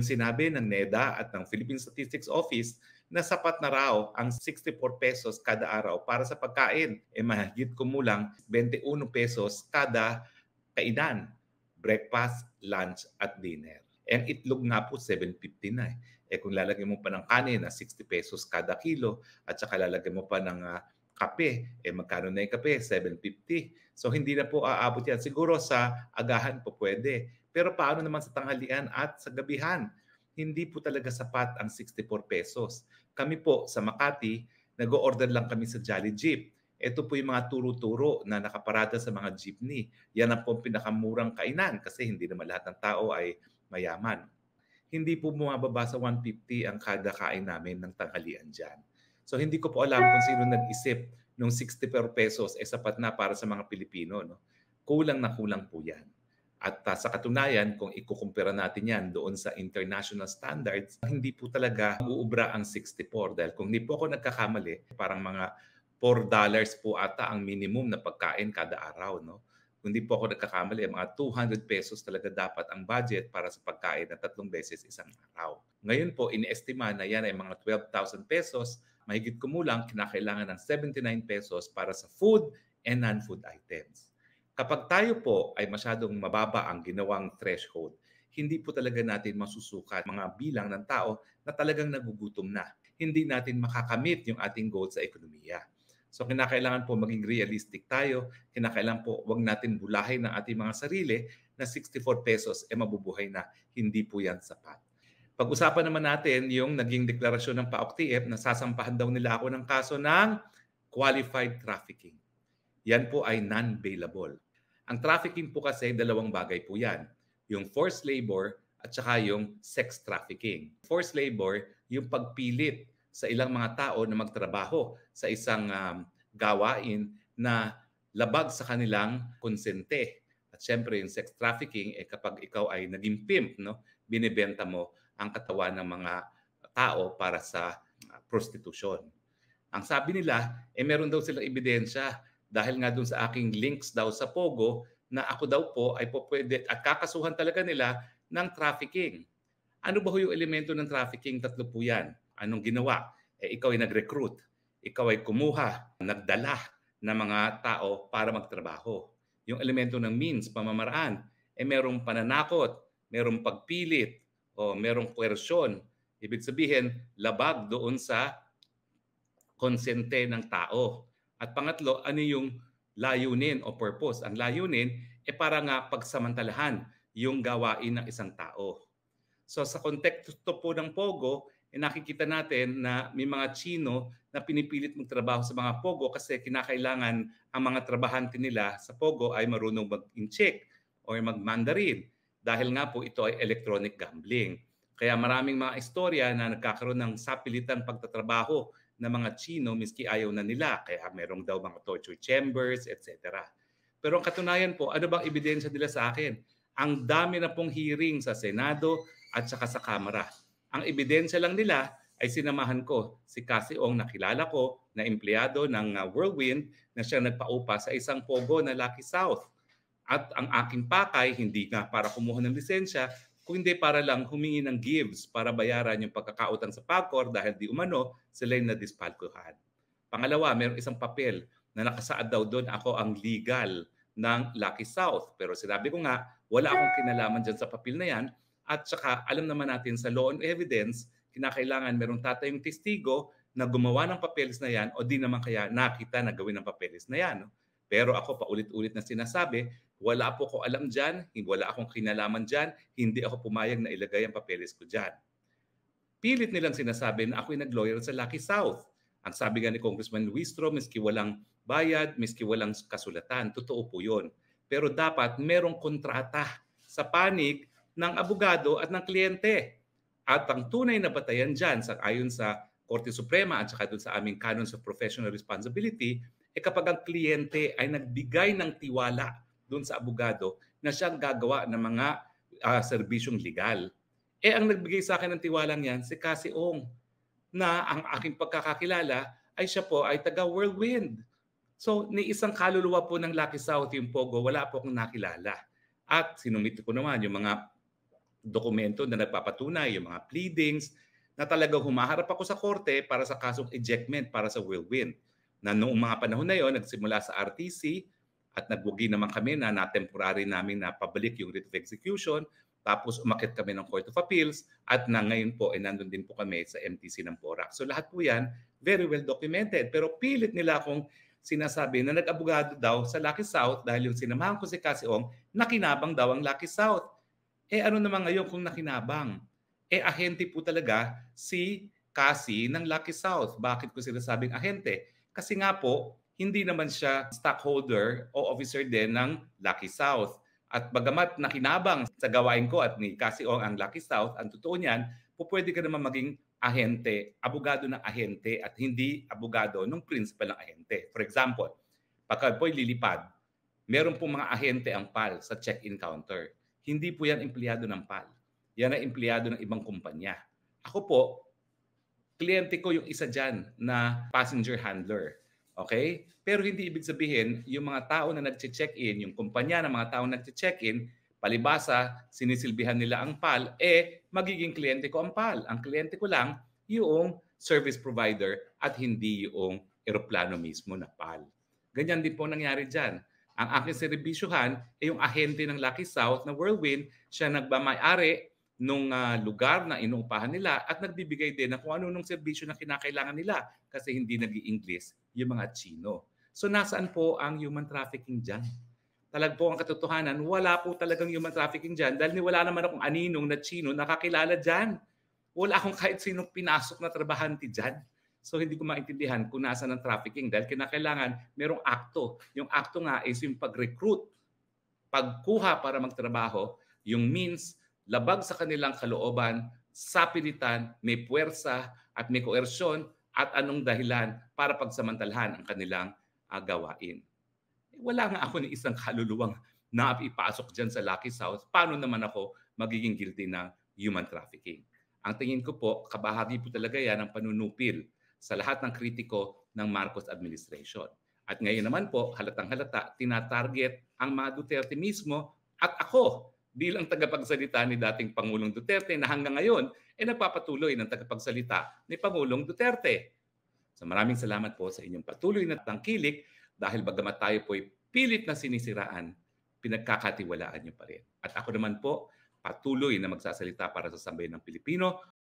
Sinabi ng NEDA at ng Philippine Statistics Office na sapat na raw ang 64 pesos kada araw para sa pagkain. Mahigit kumulang 21 pesos kada kainan, breakfast, lunch at dinner. Ang itlog nga po 7.50 na. Kung lalagyan mo pa ng kanin na 60 pesos kada kilo at saka lalagyan mo pa ng kape, magkano na yung kape? 7.50. So hindi na po aabot yan. Siguro sa agahan po pwede. Pero paano naman sa tanghalian at sa gabihan? Hindi po talaga sapat ang 64 pesos. Kami po sa Makati, nag-o-order lang kami sa Jolly Jeep. Ito po yung mga turo-turo na nakaparada sa mga jeepney. Yan ang po pinakamurang kainan kasi hindi naman lahat ng tao ay mayaman. Hindi po bumababa sa 150 ang kada kain namin ng tanghalian dyan. So hindi ko po alam kung sino nag-isip nung 64 pesos sapat na para sa mga Pilipino. No? Kulang na kulang po yan. At sa katunayan, kung ikukumpira natin yan doon sa international standards, hindi po talaga uubra ang 64. Dahil kung hindi po ako nagkakamali, parang mga $4 po ata ang minimum na pagkain kada araw. No? Kung hindi po ako nagkakamali, mga 200 pesos talaga dapat ang budget para sa pagkain na 3 beses isang araw. Ngayon po, iniestima na yan ay mga 12,000 pesos. Mahigit kumulang, kinakailangan ng 79 pesos para sa food and non-food items. Kapag tayo po ay masyadong mababa ang ginawang threshold, hindi po talaga natin masusukat mga bilang ng tao na talagang nagugutom na. Hindi natin makakamit yung ating goal sa ekonomiya. So kinakailangan po maging realistic tayo. Kinakailangan po wag natin bulahin ang ating mga sarili na 64 pesos mabubuhay na. Hindi po yan sapat. Pag-usapan naman natin yung naging deklarasyon ng PAOK-TIEP na sasampahan daw nila ako ng kaso ng qualified trafficking. Yan po ay non-bailable. Ang trafficking po kasi dalawang bagay po yan. Yung forced labor at saka yung sex trafficking. Forced labor, yung pagpilit sa ilang mga tao na magtrabaho sa isang gawain na labag sa kanilang konsente. At syempre yung sex trafficking, kapag ikaw ay naging pimp, no, binibenta mo ang katawan ng mga tao para sa prostitusyon. Ang sabi nila, meron daw silang ebidensya dahil nga dun sa aking links daw sa Pogo na ako daw po ay pwede at kakasuhan talaga nila ng trafficking. Ano ba yung elemento ng trafficking? 3 po yan. Anong ginawa? Ikaw ay nag-recruit. Ikaw ay kumuha, nagdala ng mga tao para magtrabaho. Yung elemento ng means, pamamaraan, merong pananakot, merong pagpilit, o merong coercion. Ibig sabihin, labag doon sa konsente ng tao. At pangatlo, ano yung layunin o purpose? Ang layunin para nga pagsamantalahan yung gawain ng isang tao. So sa konteksto po ng Pogo, nakikita natin na may mga Chino na pinipilit magtrabaho sa mga Pogo kasi kinakailangan ang mga trabahante nila sa Pogo ay marunong mag-incheck o mag-Mandarin dahil nga po ito ay electronic gambling. Kaya maraming mga istorya na nagkakaroon ng sapilitan pagtatrabaho ng mga Chino miski ayaw na nila. Kaya merong daw mga torture chambers, etc. Pero ang katunayan po, ano bang ebidensya nila sa akin? Ang dami na pong hearing sa Senado at saka sa Kamara. Ang ebidensya lang nila ay sinamahan ko si Cassie Ong na kilala ko na empleyado ng Whirlwind na siya nagpaupa sa isang Pogo na Lucky South. At ang aking pakay, hindi nga para kumuha ng lisensya, kundi para lang humingi ng gives para bayaran yung pagkakautang sa PAGCOR dahil di umano sila yung nadispalkuhan. Pangalawa, mayroong isang papel na nakasaad daw doon ako ang legal ng Lucky South. Pero sinabi ko nga, wala akong kinalaman dyan sa papel na yan. At saka alam naman natin sa law and evidence, kinakailangan merong tatayong testigo na gumawa ng papeles na yan o di naman kaya nakita na gawin ng papeles na yan. Pero ako paulit-ulit na sinasabi, wala po ko alam dyan, wala akong kinalaman dyan, hindi ako pumayag na ilagay ang papeles ko dyan. Pilit nilang sinasabi na ako'y nag-lawyer sa Lucky South. Ang sabi nga ni Congressman Luistro, miski walang bayad, miski walang kasulatan, totoo po yun. Pero dapat merong kontrata sa panig ng abogado at ng kliyente. At ang tunay na batayan dyan, ayon sa Korte Suprema at saka doon sa aming Canons of Professional Responsibility, kapag ang kliyente ay nagbigay ng tiwala doon sa abogado na siyang gagawa ng mga serbisyong legal. Ang nagbigay sa akin ng tiwalang yan, si Cassie Ong, na ang aking pagkakakilala ay siya po ay taga Whirlwind. So, ni isang kaluluwa po ng Lucky South yung Pogo, wala po akong nakilala. At sinumiti ko naman yung mga dokumento na nagpapatunay, yung mga pleadings, na talagang humaharap ako sa korte para sa kasong ejectment para sa Whirlwind. Na noong mga panahon na yon, nagsimula sa RTC at nagbugi naman kami na na-temporary namin na pabalik yung writ of execution. Tapos umakit kami ng Court of Appeals at na ngayon po, nandun din po kami sa MTC ng PORAC. So lahat po yan, very well documented. Pero pilit nila akong sinasabi na nag-abogado daw sa Lucky South dahil yung sinamahan ko si Cassie Ong, nakinabang daw ang Lucky South. Ano naman ngayon kung nakinabang? Ahente po talaga si Cassie ng Lucky South. Bakit ko sinasabing ahente? Kasi nga po, hindi naman siya stockholder o officer din ng Lucky South. At bagamat nakinabang sa gawain ko at ni Cassie Ong ang Lucky South, ang totoo niyan, pwede ka naman maging ahente, abogado ng ahente at hindi abogado ng principal ng ahente. For example, pagka po'y lilipad, meron pong mga ahente ang PAL sa check-in counter. Hindi po yan empleyado ng PAL. Yan ay empleyado ng ibang kumpanya. Ako po, kliyente ko yung isa dyan na passenger handler. Okay? Pero hindi ibig sabihin, yung mga tao na nag-check-in, yung kumpanya ng mga tao na nag-check-in, palibasa, sinisilbihan nila ang PAL, magiging kliyente ko ang PAL. Ang kliyente ko lang, yung service provider at hindi yung eroplano mismo na PAL. Ganyan din po nangyari dyan. Ang aking serbisyuhan ay yung ahente ng Lucky South na Whirlwind, siya nagmamay-ari nung lugar na inuupahan nila at nagbibigay din ng kung ano nung serbisyo na kinakailangan nila kasi hindi nag-i-English yung mga Chino. So nasaan po ang human trafficking dyan? Talag po ang katotohanan, wala po talagang human trafficking dyan dahil wala naman akong aninong na Chino nakakilala dyan. Wala akong kahit sinong pinasok na trabahante dyan. So hindi ko maintindihan kung nasa ng trafficking dahil kinakailangan merong akto. Yung akto nga is yung pag-recruit, pagkuha para magtrabaho, yung means, labag sa kanilang kalooban, sapilitan, may puwersa at may koersyon at anong dahilan para pagsamantalahan ang kanilang gawain. Wala nga ako ni isang kaluluwang na ipasok dyan sa Lucky South. Paano naman ako magiging guilty ng human trafficking? Ang tingin ko po, kabahagi po talaga yan ng panunupil sa lahat ng kritiko ng Marcos administration. At ngayon naman po, halatang-halata, tinatarget ang mga Duterte mismo at ako bilang tagapagsalita ni dating Pangulong Duterte na hanggang ngayon nagpapatuloy ng tagapagsalita ni Pangulong Duterte. So maraming salamat po sa inyong patuloy na tangkilik dahil bagamat tayo po'y pilit na sinisiraan, pinagkakatiwalaan niyo pa rin. At ako naman po, patuloy na magsasalita para sa sambayan ng Pilipino